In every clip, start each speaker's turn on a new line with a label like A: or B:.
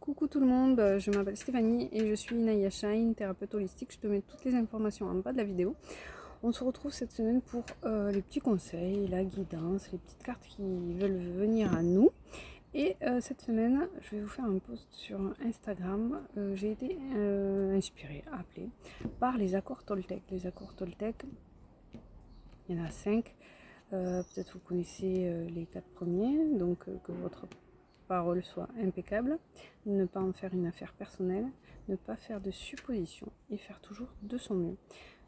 A: Coucou tout le monde, je m'appelle Stéphanie et je suis Naya Shine, thérapeute holistique. Je te mets toutes les informations en bas de la vidéo. On se retrouve cette semaine pour les petits conseils, la guidance, les petites cartes qui veulent venir à nous. Et cette semaine, je vais vous faire un post sur Instagram. J'ai été inspirée, appelée par les accords Toltec. Les accords Toltec, il y en a 5. Peut-être vous connaissez les 4 premiers, donc que votre parole soit impeccable, ne pas en faire une affaire personnelle, ne pas faire de suppositions et faire toujours de son mieux.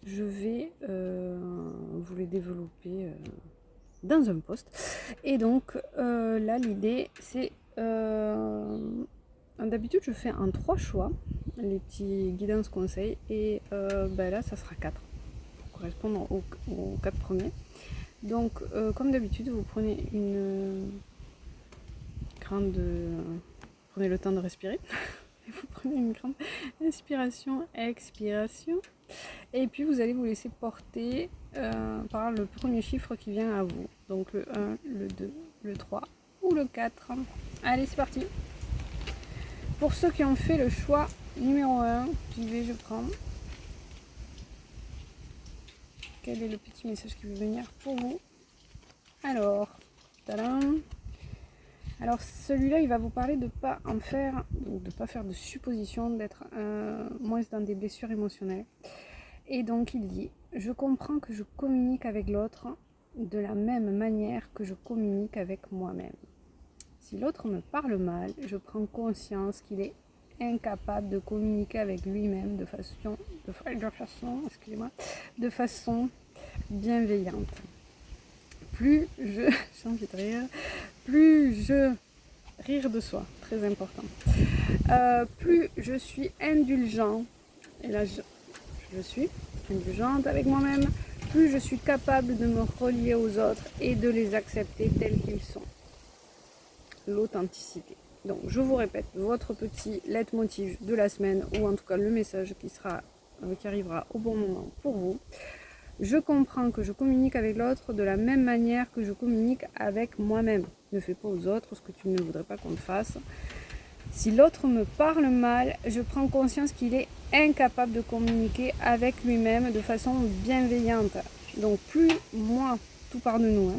A: Je vais vous les développer dans un post. Et donc là l'idée c'est d'habitude je fais en 3 choix les petits guidances conseils et là ça sera 4 pour correspondre aux 4 premiers. Donc comme d'habitude vous prenez prenez le temps de respirer. Vous prenez une grande inspiration, expiration. Et puis vous allez vous laisser porter par le premier chiffre qui vient à vous. Donc le 1, le 2, le 3 ou le 4. Allez, c'est parti. Pour ceux qui ont fait le choix numéro 1, j'y vais, je prends. Quel est le petit message qui veut venir pour vous? Alors, tadam. Alors celui-là, il va vous parler de pas faire de suppositions, d'être moins dans des blessures émotionnelles. Et donc il dit, je comprends que je communique avec l'autre de la même manière que je communique avec moi-même. Si l'autre me parle mal, je prends conscience qu'il est incapable de communiquer avec lui-même de façon bienveillante. Plus rire de soi, très important. Plus je suis indulgent, et là je suis indulgente avec moi-même, plus je suis capable de me relier aux autres et de les accepter tels qu'ils sont. L'authenticité. Donc je vous répète, votre petit leitmotiv de la semaine, ou en tout cas le message qui arrivera au bon moment pour vous. Je comprends que je communique avec l'autre de la même manière que je communique avec moi-même. Ne fais pas aux autres ce que tu ne voudrais pas qu'on te fasse. Si l'autre me parle mal, je prends conscience qu'il est incapable de communiquer avec lui-même de façon bienveillante. Donc plus moi, tout part de nous,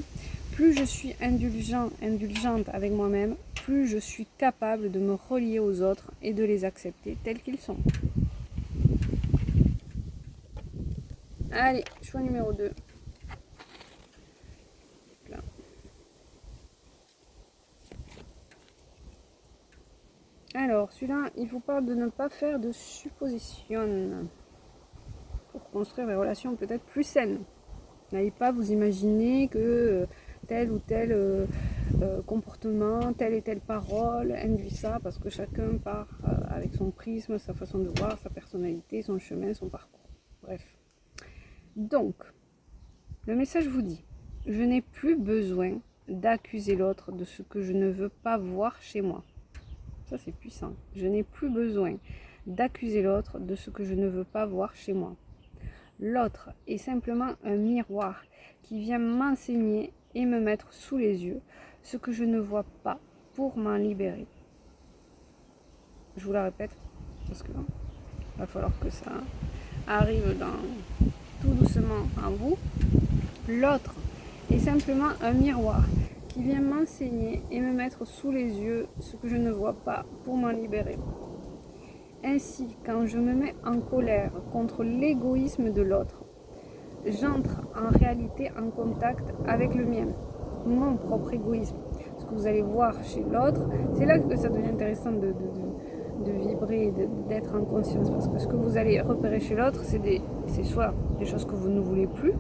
A: plus je suis indulgente avec moi-même, plus je suis capable de me relier aux autres et de les accepter tels qu'ils sont. Allez, choix numéro 2. Là. Alors, celui-là, il vous parle de ne pas faire de suppositions pour construire des relations peut-être plus saines. N'allez pas vous imaginer que tel ou tel comportement, telle et telle parole induit ça, parce que chacun part avec son prisme, sa façon de voir, sa personnalité, son chemin, son parcours. Bref. Donc, le message vous dit, je n'ai plus besoin d'accuser l'autre de ce que je ne veux pas voir chez moi. Ça, c'est puissant. Je n'ai plus besoin d'accuser l'autre de ce que je ne veux pas voir chez moi. L'autre est simplement un miroir qui vient m'enseigner et me mettre sous les yeux ce que je ne vois pas pour m'en libérer. Je vous la répète parce que va falloir que ça arrive tout doucement en vous. L'autre est simplement un miroir qui vient m'enseigner et me mettre sous les yeux ce que je ne vois pas pour m'en libérer. Ainsi, quand je me mets en colère contre l'égoïsme de l'autre, j'entre en réalité en contact avec le mien, mon propre égoïsme. Ce que vous allez voir chez l'autre, c'est là que ça devient intéressant de vibrer, d'être en conscience. Parce que ce que vous allez repérer chez l'autre, c'est soit des choses que vous ne voulez plus,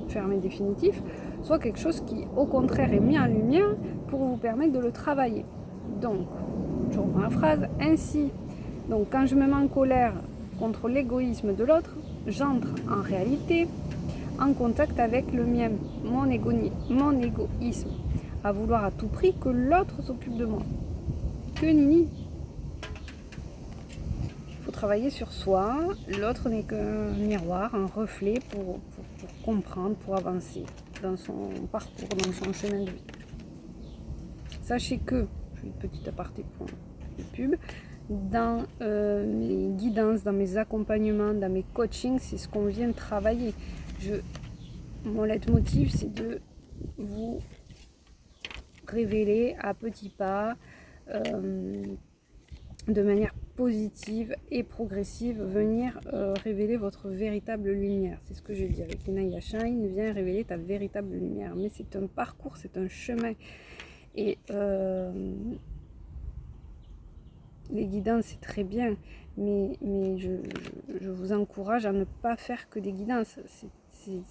A: fermé définitif, soit quelque chose qui au contraire est mis en lumière pour vous permettre de le travailler. Donc, je reprends la phrase, ainsi, donc quand je me mets en colère contre l'égoïsme de l'autre, j'entre en réalité en contact avec le mien, mon égoïsme, à vouloir à tout prix que l'autre s'occupe de moi. Que nini. Il faut travailler sur soi, l'autre n'est qu'un miroir, un reflet pour comprendre, pour avancer dans son parcours, dans son chemin de vie. Sachez que, je fais une petite aparté pour de pub. Dans mes guidances, dans mes accompagnements, dans mes coachings, c'est ce qu'on vient travailler. Mon leitmotiv, c'est de vous révéler à petits pas, de manière positive et progressive, venir révéler votre véritable lumière. C'est ce que je dis avec Inaya Shine, viens révéler ta véritable lumière. Mais c'est un parcours, c'est un chemin. Et les guidances, c'est très bien, mais je vous encourage à ne pas faire que des guidances. C'est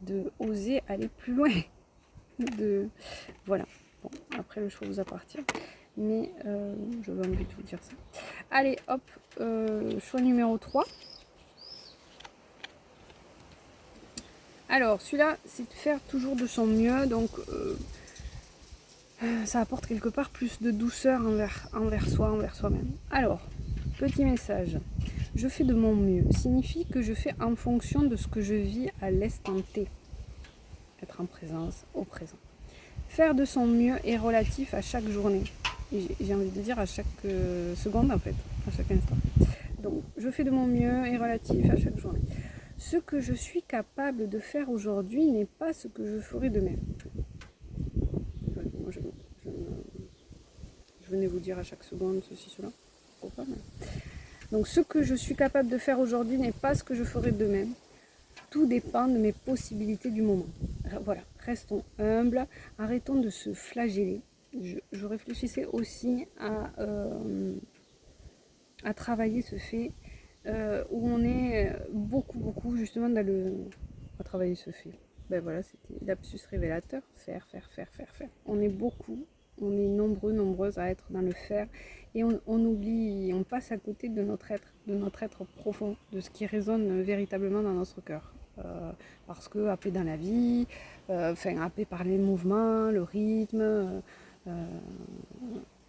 A: de oser aller plus loin. Voilà. Bon, après, le choix vous appartient. Mais je vais envie de vous dire ça. Allez, hop, choix numéro 3. Alors, celui-là, c'est de faire toujours de son mieux. Donc, ça apporte quelque part plus de douceur envers soi, envers soi-même. Alors, petit message. Je fais de mon mieux signifie que je fais en fonction de ce que je vis à l'instant T. Être en présence, au présent. Faire de son mieux est relatif à chaque journée. Et j'ai envie de dire à chaque seconde en fait, à chaque instant. Donc, je fais de mon mieux est relatif à chaque journée. Ce que je suis capable de faire aujourd'hui n'est pas ce que je ferai demain. Moi, je venais vous dire à chaque seconde ceci, cela. Pourquoi pas, mais... Donc, ce que je suis capable de faire aujourd'hui n'est pas ce que je ferai demain. Tout dépend de mes possibilités du moment. Voilà, restons humbles, arrêtons de se flageller. Je réfléchissais aussi à travailler ce fait où on est beaucoup justement dans le... à travailler ce fait. Ben voilà, c'était lapsus révélateur, faire. On est beaucoup, on est nombreuses à être dans le faire et on oublie, on passe à côté de notre être profond, de ce qui résonne véritablement dans notre cœur. Parce que happé dans la vie, happé par les mouvements, le rythme,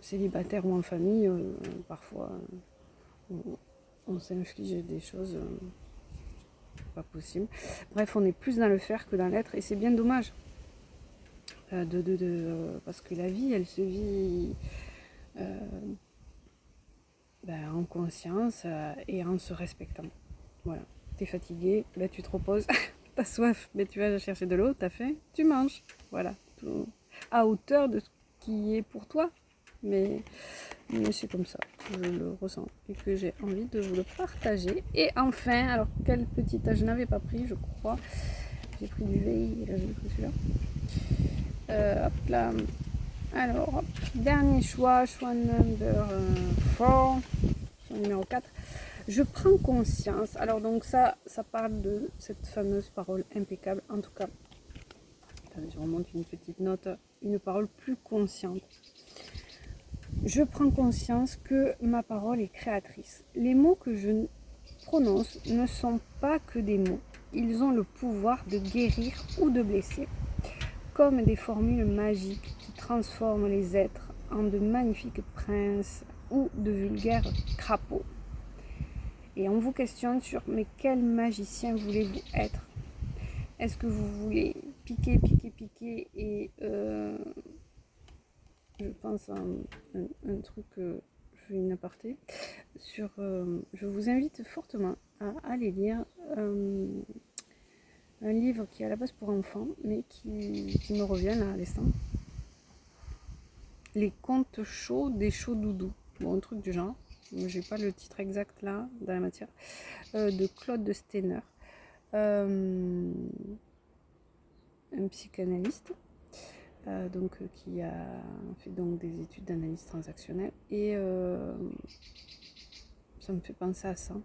A: célibataire ou en famille, parfois on s'inflige des choses pas possibles. Bref, on est plus dans le faire que dans l'être et c'est bien dommage. Parce que la vie, elle se vit en conscience et en se respectant. Voilà. T'es fatigué, tu te reposes. T'as soif, tu vas chercher de l'eau. T'as faim, tu manges. Voilà. Tout à hauteur de ce qui est pour toi. Mais c'est comme ça, je le ressens et que j'ai envie de vous le partager. Et enfin, alors quel petit âge je n'avais pas pris, je crois. J'ai pris du veille et là j'ai pris celui-là. Hop là. Alors, hop. Dernier choix number 4, choix numéro 4. Je prends conscience. Alors donc ça parle de cette fameuse parole impeccable. En tout cas, je remonte une petite note, une parole plus consciente. Je prends conscience que ma parole est créatrice. Les mots que je prononce ne sont pas que des mots. Ils ont le pouvoir de guérir ou de blesser. Comme des formules magiques qui transforment les êtres en de magnifiques princes ou de vulgaires crapauds. Et on vous questionne sur mais quel magicien voulez-vous être? Est-ce que vous voulez piquer et je pense à un truc, je fais une aparté sur, je vous invite fortement à aller lire un livre qui est à la base pour enfants mais qui me revient là à l'instant. Les contes chauds des chauds doudous, bon un truc du genre, j'ai pas le titre exact là dans la matière, de Claude de Steiner, un psychanalyste qui a fait donc des études d'analyse transactionnelle et ça me fait penser à ça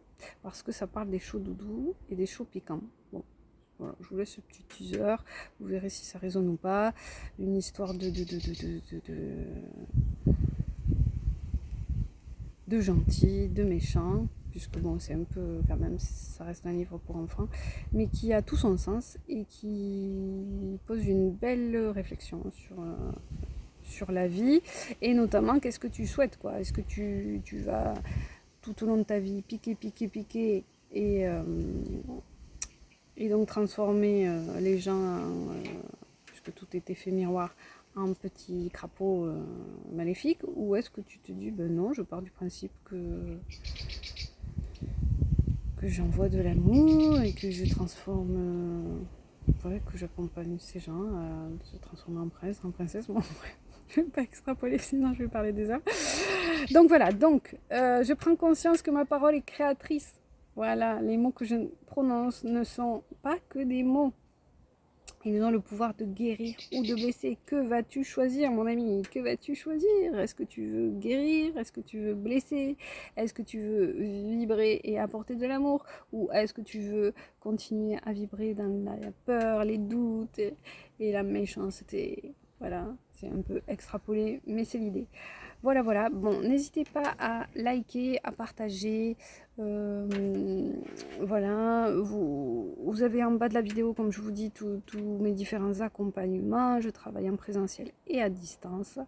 A: parce que ça parle des chauds doudous et des chauds piquants. Bon, voilà, je vous laisse ce petit teaser, vous verrez si ça résonne ou pas. Une histoire de gentils, de méchants, puisque bon, c'est un peu quand même, ça reste un livre pour enfants, mais qui a tout son sens et qui pose une belle réflexion sur la vie et notamment qu'est-ce que tu souhaites, quoi. Est-ce que tu vas tout au long de ta vie piquer et donc transformer les gens, puisque tout est effet miroir, en petit crapaud maléfique, ou est-ce que tu te dis, ben non, je pars du principe que j'envoie de l'amour et que je transforme, que j'accompagne ces gens à se transformer en prince, en princesse. Bon, je ne vais pas extrapoler, sinon je vais parler des hommes. Donc voilà, je prends conscience que ma parole est créatrice. Voilà, les mots que je prononce ne sont pas que des mots. Ils ont le pouvoir de guérir ou de blesser. Que vas-tu choisir, mon ami? Que vas-tu choisir? Est-ce que tu veux guérir? Est-ce que tu veux blesser? Est-ce que tu veux vibrer et apporter de l'amour? Ou est-ce que tu veux continuer à vibrer dans la peur, les doutes et la méchanceté? Voilà, c'est un peu extrapolé, mais c'est l'idée. Voilà, voilà. Bon, n'hésitez pas à liker, à partager. Voilà, vous avez en bas de la vidéo, comme je vous dis, tous mes différents accompagnements. Je travaille en présentiel et à distance.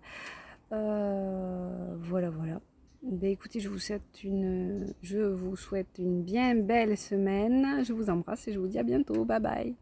A: Voilà, voilà. Ben, écoutez, je vous souhaite une bien belle semaine. Je vous embrasse et je vous dis à bientôt. Bye bye.